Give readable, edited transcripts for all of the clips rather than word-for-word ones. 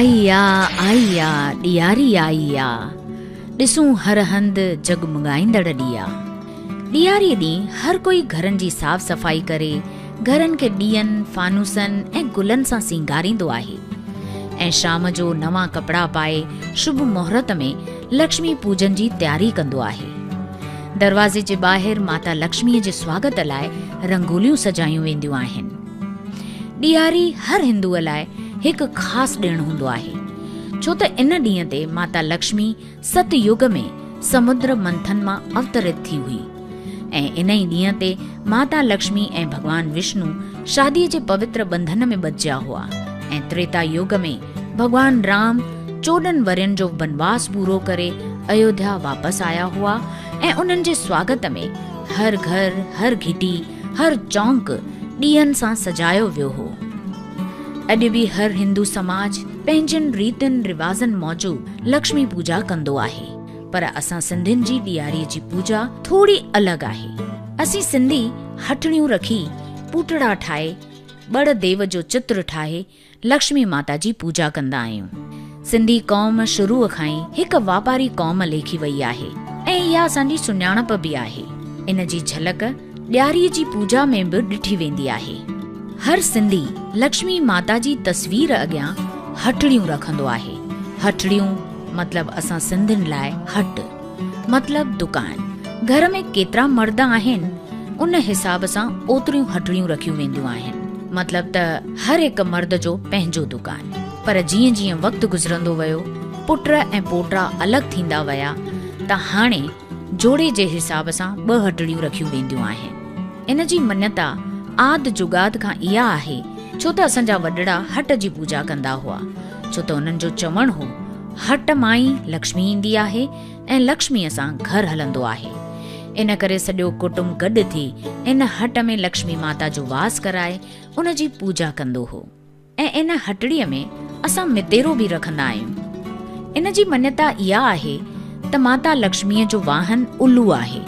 आई आ ॾियारी आई आ, ॾिसूं हर हंधि जगमगाईंदड़ ॾिया। ॾियारी ॾींहुं हर कोई घरनि जी साफ़ सफ़ाई करे घरनि खे ॾीयनि, फानूसनि ऐं गुलनि सां सींगारींदो आहे ऐं शाम जो नवां कपिड़ा पाए शुभ मुहूर्त में लक्ष्मी पूजन जी तयारी कंदो आहे। दरवाज़े जे ॿाहिरि माता लक्ष्मीअ जे स्वागत लाइ रंगोलियूं सजायूं वेंदियूं आहिनि। ॾियारी हर हिंदुअ लाइ हिकु ख़ासि ॾिणु हूंदो आहे, छो त इन ॾींहं ते माता लक्ष्मी सतयुग में समुद्र मंथन मां अवतरित थी हुई ऐं इन ई ॾींहं ते माता लक्ष्मी ऐं भॻवान विष्णु शादीअ जे पवित्र बंधन में ॿधिया हुआ ऐं त्रेता युग में भॻवान राम 14 वरियनि जो वनवास पूरो करे अयोध्या वापसि आया हुआ ऐं उन्हनि जे स्वागत में हर घर, हर घिटी, हर चौंक ॾीयनि सां सजायो वियो हो। अॼु बि हर हिंदू समाज पंहिंजनि रीतियुनि रिवाज़नि मौजूदु लक्ष्मी पूजा कंदो आहे, पर असां सिंधियुनि जी ॾियारीअ जी पूजा थोड़ी अलॻि आहे। असीं सिंधी हटड़ियूं रखी, पूटड़ा ठाहे, बड़ देव जो चित्र ठाहे लक्ष्मी माता जी पूजा कंदा आहियूं। सिंधी क़ौम शुरूअ खां ई हिकु वापारी क़ौम लेखी वई आहे ऐं इहा असांजी सुञाणप बि आहे। इन जी झलक ॾियारीअ जी पूजा में बि ॾिठी वेंदी आहे। हर सिंधी लक्ष्मी माता जी तस्वीर अॻियां हटड़ियूं रखंदो आहे। हटड़ियूं मतिलब असां सिंधियुनि लाइ हट मतिलब दुकान। घर में केतिरा मर्द आहिनि उन हिसाब सां ओतिरियूं हटड़ियूं रखियूं वेंदियूं आहिनि, मतलब त हर हिकु मर्द जो पंहिंजो दुकान। पर जीअं जीअं वक़्तु गुज़रंदो वियो, पुट ऐं पोटरा अलॻि थींदा विया, त हाणे जोड़े जे हिसाब सां 2 हटड़ियूं रखियूं वेंदियूं आहिनि। इन जी मन्यता आद जुगाद खां इहा आहे, छो त असांजा वॾड़ा हट जी पूजा कंदा हुआ, छो त उन्हनि जो चवणु हो हट मां ई लक्ष्मी ईंदी आहे ऐं लक्ष्मीअ सां घर हलंदो आहे। इन करे सॼो कुटुंब गॾु थी इन हट में लक्ष्मी माता जो वास कराए उन जी पूजा कंदो हो ऐं इन हटड़ीअ में असां मितेरो बि रखंदा आहियूं। इन जी मन्यता इहा आहे त माता लक्ष्मीअ जो वाहन उल्लू आहे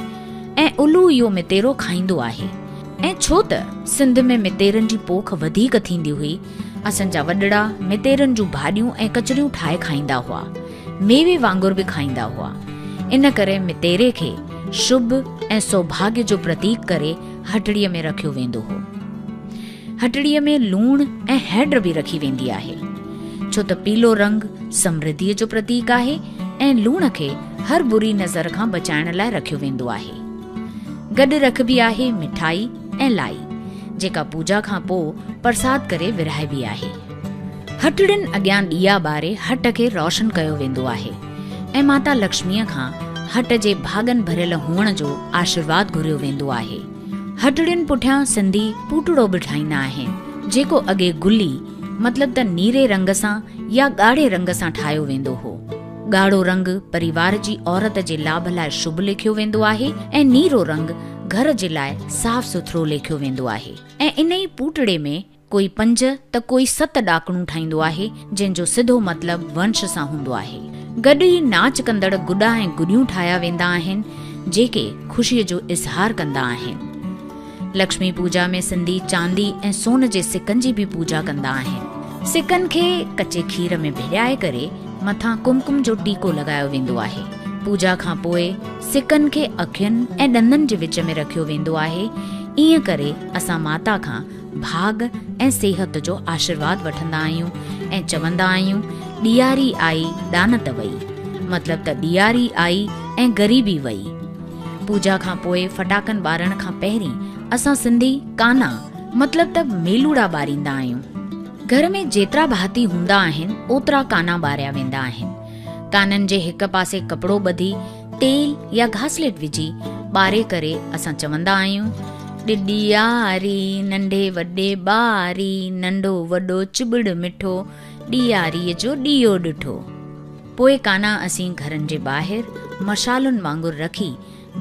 ऐं उल्लू इहो मितेरो खाईंदो आहे। ऐं छो त सिंध में मितेरनि जी पोख वधीक थींदी हुई, असांजा वॾड़ा मितेरनि जूं भाॼियूं ऐं कचरियूं ठाहे खाईंदा हुआ, मेवे वांगुर बि खाईंदा हुआ। इन करे मितेरे खे शुभ ऐं सौभाग्य जो प्रतीक करे हटड़ीअ में रखियो वेंदो हो। हटड़ीअ में लूण ऐं हैड बि रखी वेंदी आहे, छो त पीलो रंग समृद्धीअ जो प्रतीक आहे ऐं लूण खे हर बुरी नज़र खां बचाइण लाइ रखियो वेंदो आहे। गॾु रखबी आहे मिठाई ऐं लाई, जेका पूजा खां पोइ प्रसाद करे विरहाइबी आहे। हटड़ियुनि अॻियां ॾीया ॿारे हट खे रोशन कयो वेंदो आहे ऐं माता लक्ष्मीअ खां हट जे भागनि भरियल हुअण जो आशीर्वाद घुरियो वेंदो आहे। हटड़ियुनि पुठियां सिंधी पूटड़ो बि ठाहींदा आहिनि, जेको अॻे गुली मतिलब त नीरे रंग सां या ॻाढ़े रंग सां ठाहियो वेंदो हो। ॻाढ़ो रंग परिवार जी औरत जे लाभ लाइ शुभ लिखियो वेंदो आहे ऐं नीरो रंग घर जे लाइ साफ़ सुथरो लिखियो वेंदो आहे। ऐं इन ई पूटड़े में कोई 5 त कोई 7 ॾाकणूं ठाहींदो आहे, जंहिंजो सिधो मतिलब वंश सां हूंदो आहे। गॾु ई नाच कंदड़ गुॾा ऐं गुॾियूं ठाहिया वेंदा आहिनि, जेके ख़ुशीअ जो इज़हार कंदा आहिनि। लक्ष्मी पूजा में सिंधी चांदी ऐं सोन जे सिकनि जी बि पूजा कंदा आहिनि। सिकनि खे कचे खीर में भिॼाए करे मथां कुमकुम जो टीको लॻायो वेंदो आहे। पूजा खां पोइ सिकनि खे अखियुनि ऐं ॾंदनि जे विच में रखियो वेंदो आहे। ईअं करे असां माता खां भाग ऐं सेहत जो आशीर्वाद वठंदा आहियूं ऐं चवंदा आहियूं ॾियारी आई दानत वई, मतिलब त ॾियारी आई ऐं ग़रीबी वई। पूजा खां पोइ फटाकनि ॿारण खां पहिरीं असां सिंधी काना मतिलब त मेलूड़ा ॿारींदा आहियूं। घर में जेतिरा भाती हूंदा आहिनि ओतिरा काना ॿारिया वेंदा आहिनि। काननि जे हिक पासे कपिड़ो ॿधी तेल या घासलेट विझी ॿारे करे असां चवंदा आहियूं ॾियारी नंढे वॾे ॿारी, नंढो वॾो चिॿड़ मिठो, ॾियारीअ जो ॾीओ ॾिठो। पोइ काना असीं घरनि जे ॿाहिरि मशालुनि वांगुरु रखी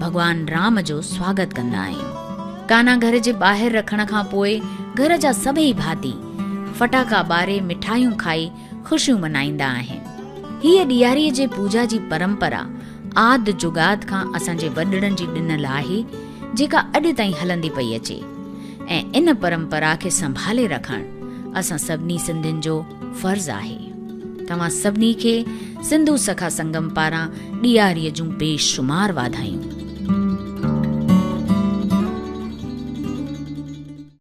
भॻवान राम जो स्वागत कंदा आहियूं। काना घर जे ॿाहिरि रखण खां पोइ घर जा सभई भाती फटाका ॿारे मिठाइयूं खाई ख़ुशियूं मनाईंदा आहिनि। हीअ ॾियारीअ जे पूजा जी परंपरा आद जुगाद खां असांजे वॾड़नि जी ॾिनल आहे, जेका अॼु ताईं हलंदी पई अचे ऐं इन परंपरा खे संभाले रखणु असां सभिनी सिंधियुनि जो फर्ज़ आहे। तव्हां सभिनी खे सिंधु सखा संगम पारां ॾियारीअ जूं बेशुमार वाधायूं।